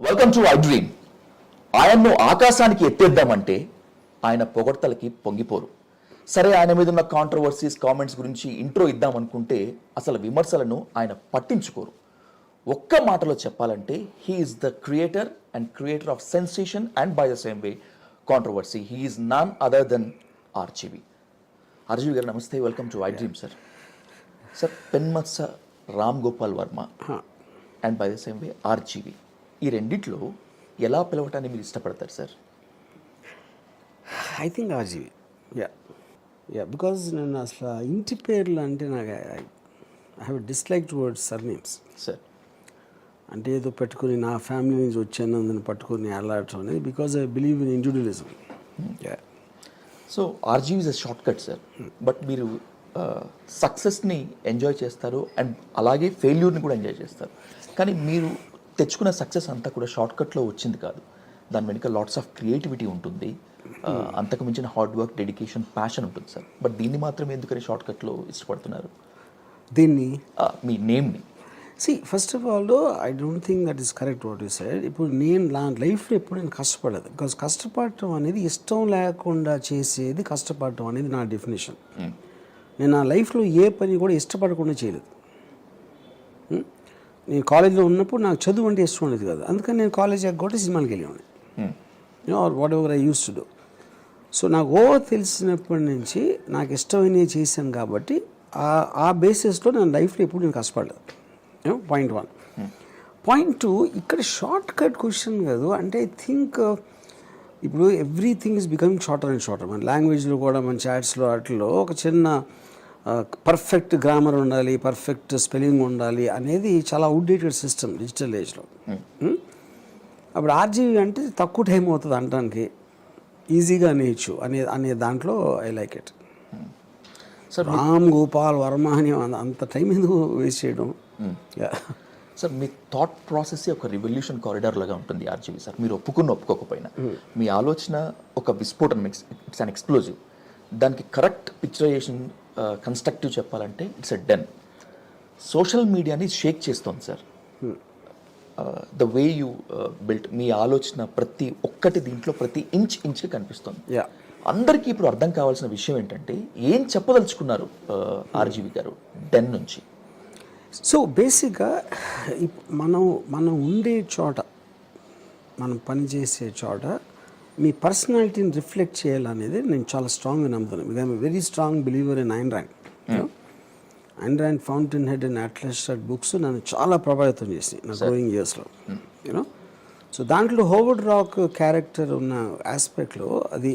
Welcome to I dream. ఆయన్ను ఆకాశానికి ఎత్తేద్దామంటే ఆయన పొగడ్తలకి పొంగిపోరు. సరే, ఆయన మీద ఉన్న కాంట్రవర్సీస్, కామెంట్స్ గురించి ఇంట్రో ఇద్దామనుకుంటే అసలు విమర్శలను ఆయన పట్టించుకోరు. ఒక్క మాటలో చెప్పాలంటే he is the creator of sensation and by the same way controversy. He is none other than RGV. RGV garu నమస్తే, welcome to iDream. Sir Penmatsa Ram Gopal Varma and by the same way RGV, ఈ రెండిట్లో ఎలా పిలవటాన్ని మీరు ఇష్టపడతారు sir? I think RGV. Because నేను అసలు ఇంటి పేర్లు అంటే నాకు I have dislike towards surnames sir. అంటే ఏదో పెట్టుకుని నా ఫ్యామిలీ నుంచి వచ్చాను అందుని పట్టుకుని అలాడటం అనేది, because I believe in individualism. So RGV is a short cut sir. But మీరు సక్సెస్ని ఎంజాయ్ చేస్తారు అండ్ అలాగే ఫెయిల్యూర్ని కూడా ఎంజాయ్ చేస్తారు. కానీ మీరు తెచ్చుకున్న సక్సెస్ అంతా కూడా షార్ట్ కట్లో వచ్చింది కాదు. దాని వెనుక లాట్స్ ఆఫ్ క్రియేటివిటీ ఉంటుంది, అంతకు మించిన హార్డ్ వర్క్, డెడికేషన్, ప్యాషన్ ఉంటుంది సార్. బట్ దీన్ని మాత్రం ఎందుకని షార్ట్ కట్లో ఇష్టపడుతున్నారు? దీన్ని మీ నేమ్ని first of all I don't think that is correct what you said. ఇప్పుడు నేను నా లైఫ్లో ఎప్పుడు నేను కష్టపడలేదు. బికాజ్ కష్టపడటం అనేది ఇష్టం లేకుండా చేసేది కష్టపడటం అనేది నా డెఫినేషన్. నేను నా లైఫ్లో ఏ పని కూడా ఇష్టపడకుండా చేయలేదు. నేను కాలేజ్లో ఉన్నప్పుడు నాకు చదువు అంటే ఇష్టం ఉండేది కాదు. అందుకని నేను కాలేజ్ ఎగ్గొట్టి సినిమాకి వెళ్ళేవాడిని, what ever I use to do. So నాకు తెలిసినప్పటి నుంచి నాకు ఇష్టమైనవి చేశాను కాబట్టి ఆ బేసిస్లో నేను లైఫ్లో ఎప్పుడు నేను కష్టపడలేదు. పాయింట్ 1. పాయింట్ 2, ఇక్కడ షార్ట్ కట్ క్వశ్చన్ కాదు. అంటే ఐ థింక్ ఇప్పుడు everything is becoming shorter and shorter. మన లాంగ్వేజ్లో కూడా మన చాట్స్లో వాటిలో ఒక చిన్న పర్ఫెక్ట్ గ్రామర్ ఉండాలి, పర్ఫెక్ట్ స్పెల్లింగ్ ఉండాలి అనేది చాలా అవుట్డేటెడ్ సిస్టమ్ డిజిటల్ ఏజ్లో. అప్పుడు ఆర్జీవి అంటే తక్కువ టైం అవుతుంది అనడానికి, ఈజీగా నేర్చు అనే దాంట్లో I like it. Ram Gopal Varma అని అంత టైం ఎందుకు వేస్ట్ చేయడం? సార్, మీ థాట్ ప్రాసెస్ ఒక రివల్యూషన్ కారిడార్ లాగా ఉంటుంది ఆర్జీవి సార్. మీరు ఒప్పుకోకపోయినా మీ ఆలోచన ఒక విస్ఫోటనం, ఇట్స్ అన్ ఎక్స్ప్లోజివ్. దానికి కరెక్ట్ పిక్చరైజేషన్, కన్స్ట్రక్టివ్ చెప్పాలంటే ఇట్స్ ఎ డెన్. సోషల్ మీడియాని షేక్ చేస్తోంది sir. The way you built, మీ ఆలోచన ప్రతి ఒక్కటి దీంట్లో ప్రతి ఇంచ్ కనిపిస్తుంది. అందరికీ ఇప్పుడు అర్థం కావాల్సిన విషయం ఏంటంటే ఏం చెప్పదలుచుకున్నారు ఆర్జీవి గారు డెన్ నుంచి? సో బేసిక్గా మనం ఉండే చోట, మనం పనిచేసే చోట మీ పర్సనాలిటీని రిఫ్లెక్ట్ చేయాలనేది నేను చాలా స్ట్రాంగ్గా నమ్ముతాను. Because I'm very strong believer in Ayn Rand. Ayn Rand, Fountainhead and Atlas Shrugged books నన్ను చాలా ప్రభావితం చేసి నా గ్రోయింగ్ ఇయర్స్లో. యూనో, సో దాంట్లో హోవర్డ్ రాక్ క్యారెక్టర్ ఉన్న ఆస్పెక్ట్లో అది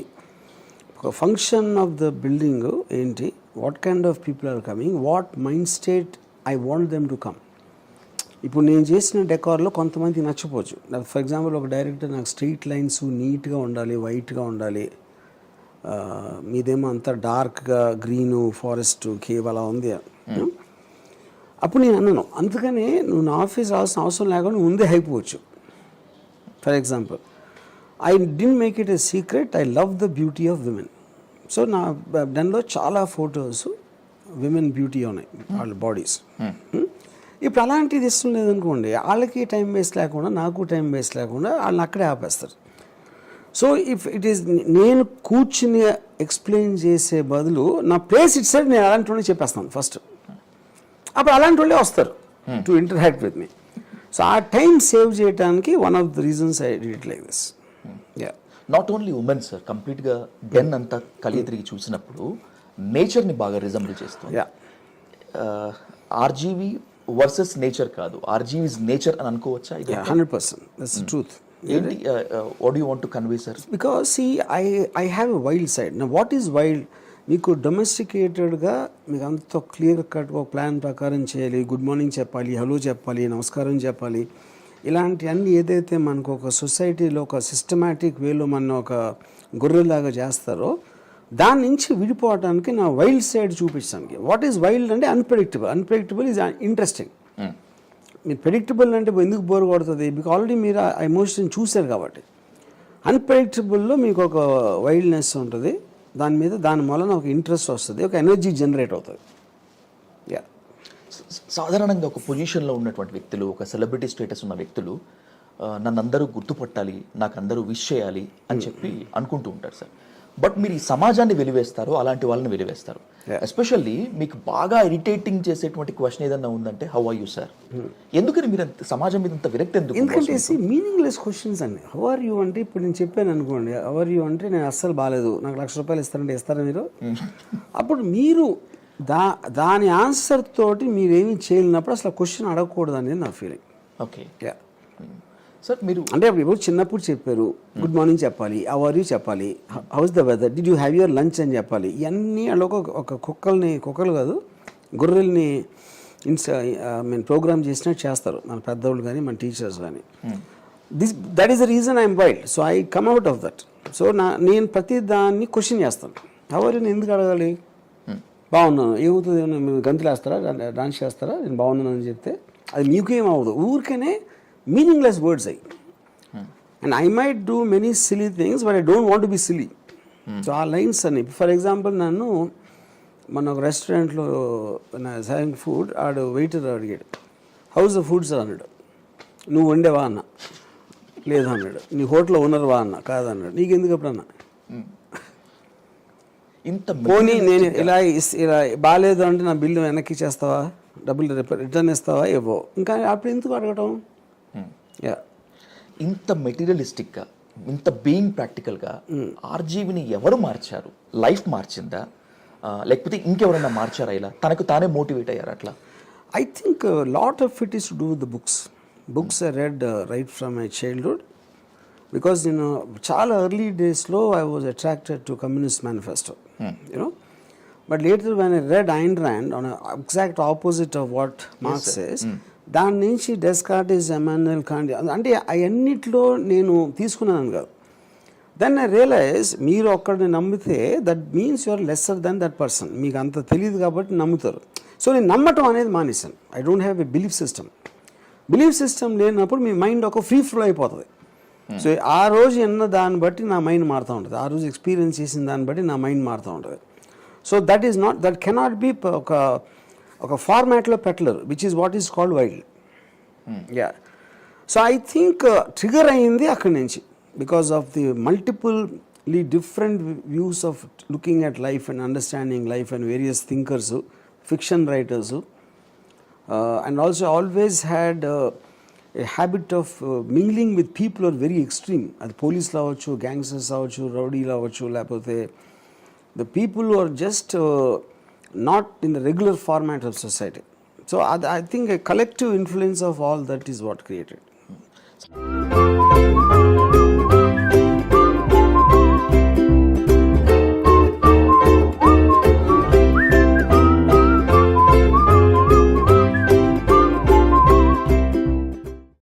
ఒక ఫంక్షన్ ఆఫ్ ద బిల్డింగ్ ఏంటి, what kind of people are coming, what mind state I want them to come. ఇప్పుడు నేను చేసిన డెకార్లో కొంతమందికి నచ్చపోవచ్చు. ఫర్ ఎగ్జాంపుల్ ఒక డైరెక్టర్ నాకు స్ట్రీట్ లైన్స్ నీట్గా ఉండాలి, వైట్గా ఉండాలి, మీదేమో అంతా డార్క్గా గ్రీను, ఫారెస్ట్, కేవ్ అలా ఉంది. అప్పుడు నేను అన్నాను, అందుకని నువ్వు నా ఆఫీస్ రావాల్సిన అవసరం లేకుండా ముందే అయిపోవచ్చు. For example, I didn't make it a secret, I love the beauty of women. So నా దానిలో చాలా ఫొటోస్ విమెన్ బ్యూటీ ఉన్నాయి, వాళ్ళ బాడీస్. ఇప్పుడు అలాంటిది ఇష్టం లేదనుకోండి, వాళ్ళకి టైం వేస్ట్ లేకుండా, నాకు టైం వేస్ట్ లేకుండా వాళ్ళని అక్కడే ఆపేస్తారు. సో ఇఫ్ ఇట్ ఈస్ నేను కూర్చుని ఎక్స్ప్లెయిన్ చేసే బదులు నా ప్లేస్ ఇట్ సైడ్ నేను అలాంటి వాళ్ళని చెప్పేస్తాను ఫస్ట్. అప్పుడు అలాంటి వాళ్ళే వస్తారు to interact with me. So ఆ టైం సేవ్ చేయడానికి one of the reasons I did it like this. Not only women sir, కంప్లీట్గా డెన్ అంతా కలిగి తిరిగి చూసినప్పుడు నేచర్ని బాగా రిజంబుల్ చేస్తుంది. ఆర్జీవి వర్సెస్ నేచర్ కాదు, ఆర్జీవి ఇస్ నేచర్ అని అనుకోవచ్చా? 100% that's the truth. ఏంటి, what do you want to convey sir? Because see, I have a wild side. Now what is wild? మీకు డొమెస్టికేటెడ్గా మీకు అంత క్లియర్ కట్ ఒక ప్లాన్ ప్రకారం చేయాలి, గుడ్ మార్నింగ్ చెప్పాలి, హలో చెప్పాలి, నమస్కారం చెప్పాలి, ఇలాంటివన్నీ ఏదైతే మనకు ఒక సొసైటీలో ఒక సిస్టమాటిక్ వేలో మన ఒక గొర్రెలాగా చేస్తారో దాని నుంచి విడిపోవడానికి నా వైల్డ్ సైడ్ చూపించడానికి. వాట్ ఈజ్ వైల్డ్ అంటే అన్ప్రెడిక్టబుల్ ఈజ్ ఇంట్రెస్టింగ్. మీరు ప్రెడిక్టబుల్ అంటే ఎందుకు బోర్ కొడుతుంది? మీకు ఆల్రెడీ మీరు ఆ ఎమోషన్ చూశారు కాబట్టి. అన్ప్రెడిక్టబుల్లో మీకు ఒక వైల్డ్నెస్ ఉంటుంది, దాని మూలన ఒక ఇంట్రెస్ట్ వస్తుంది, ఒక ఎనర్జీ జనరేట్ అవుతుంది. సాధారణంగా ఒక పొజిషన్లో ఉన్నటువంటి వ్యక్తులు, ఒక సెలబ్రిటీ స్టేటస్ ఉన్న వ్యక్తులు నన్ను అందరూ గుర్తుపట్టాలి, నాకు అందరూ విష్ చేయాలి అని చెప్పి అనుకుంటూ ఉంటారు సార్. బట్ మీరు ఈ సమాజాన్ని వెలివేస్తారు, అలాంటి వాళ్ళని వెలివేస్తారు. ఎస్పెషల్లీ మీకు బాగా ఇరిటేటింగ్ చేసేటువంటి క్వశ్చన్ ఏదన్నా ఉందంటే హౌ ఆర్ యూ సార్. ఎందుకని మీరు సమాజం మీద ఇంత విరక్తి ఎందుకు? ఎందుకంటే మీనింగ్లెస్ క్వశ్చన్స్ అండి. హౌ ఆర్ యూ అంటే ఇప్పుడు నేను చెప్పాను అనుకోండి, హౌ ఆర్ యూ అంటే నేను అస్సలు బాగాలేదు, నాకు ₹1,00,000 ఇస్తారంటే ఇస్తారా మీరు? అప్పుడు మీరు దాని ఆన్సర్ తోటి మీరేమీ చేయలేనప్పుడు అసలు క్వశ్చన్ అడగకూడదు అనేది నా ఫీలింగ్. ఓకే సార్, మీరు అంటే ఇప్పుడు చిన్నప్పుడు చెప్పారు గుడ్ మార్నింగ్ చెప్పాలి, హౌ ఆర్ యూ చెప్పాలి, how's the weather, did you have your lunch అని చెప్పాలి. ఇవన్నీ అలా ఒక కుక్కలు కాదు గొర్రెల్ని ప్రోగ్రామ్ చేసినట్టు చేస్తారు మన పెద్దవాళ్ళు కానీ మన టీచర్స్ కానీ. That is the reason I'm wild, so I come out of that. So నేను ప్రతి దాన్ని క్వశ్చన్ చేస్తాను. హౌ ఆర్ యూ నేను ఎందుకు అడగాలి? బాగున్నాను ఏమవుతుంది, మీరు గంతులు వేస్తారా, డాన్స్ చేస్తారా, నేను బాగున్నాను అని చెప్తే అది మీకేం అవ్వదు. ఊరికనే మీనింగ్లెస్ వర్డ్స్ అయ్యి. And I might do many silly things but I don't want to be silly. So ఆ లైన్స్ అని ఫర్ ఎగ్జాంపుల్ నన్ను మన ఒక రెస్టారెంట్లో హ్యావింగ్ ఫుడ్ ఆడు వెయిటర్ అడిగాడు హౌస్ ద ఫుడ్ సార్ అన్నాడు. నువ్వు వండేవా అన్న, లేదు అన్నాడు. నీ హోటల్లో ఓనర్వా అన్న, కాదన్నాడు. నీకు ఎందుకు ఎప్పుడన్నా ఇంత పోనీ నేను ఇలా బాగాలేదు అంటే నా బిల్లు వెనక్కి చేస్తావా, డబ్బులు రిటర్న్ ఇస్తావా, ఇవ్వో. ఇంకా అప్పుడు ఎందుకు అడగటం? ఇంత మెటీరియలిస్టిక్గా, ఇంత బీయింగ్ ప్రాక్టికల్గా ఆర్జీవిని ఎవరు మార్చారు? లైఫ్ మార్చిందా, లేకపోతే ఇంకెవరన్నా మార్చారా? ఇలా తనకు తానే మోటివేట్ అయ్యారు అట్లా? I think lot of it is to do with the books I read right from my childhood. Because నేను చాలా ఎర్లీ డేస్లో I was attracted to communist manifesto, you know. But later when I read Ayn Rand on exact opposite of what marks says, దాని నుంచి డెస్కార్టిస్, Emmanuel can't, అంటే అవన్నిట్లో నేను తీసుకున్నాను కాదు. Then I realise మీరు ఒక్కడిని నమ్మితే that means you're lesser than that person. మీకు అంత తెలియదు కాబట్టి నమ్ముతారు. సో నేను నమ్మటం అనేది మానేశాను. I don't have a belief system లేనప్పుడు మీ మైండ్ ఒక ఫ్రీ ఫ్లో అయిపోతుంది. సో ఆ రోజు ఎన్న దాన్ని బట్టి నా మైండ్ మారుతూ ఉంటుంది, ఆ రోజు ఎక్స్పీరియన్స్ చేసిన దాన్ని బట్టి నా మైండ్ మారుతూ ఉంటుంది. సో దట్ కెనాట్ బి ఒక ఫార్మాట్లో పెట్టలేరు, which is what is called wild. Yeah, so I think trigger అయ్యింది అక్కడి నుంచి because of the multiply different views of looking at life and understanding life and various thinkers, fiction writers. And also always had a habit of mingling with people are very extreme. అది పోలీసులు అవ్వచ్చు, gangsters అవ్వచ్చు, రౌడీలు అవ్వచ్చు, లేకపోతే the people who are just not in the regular format of society. So I think a collective influence of all that is what created.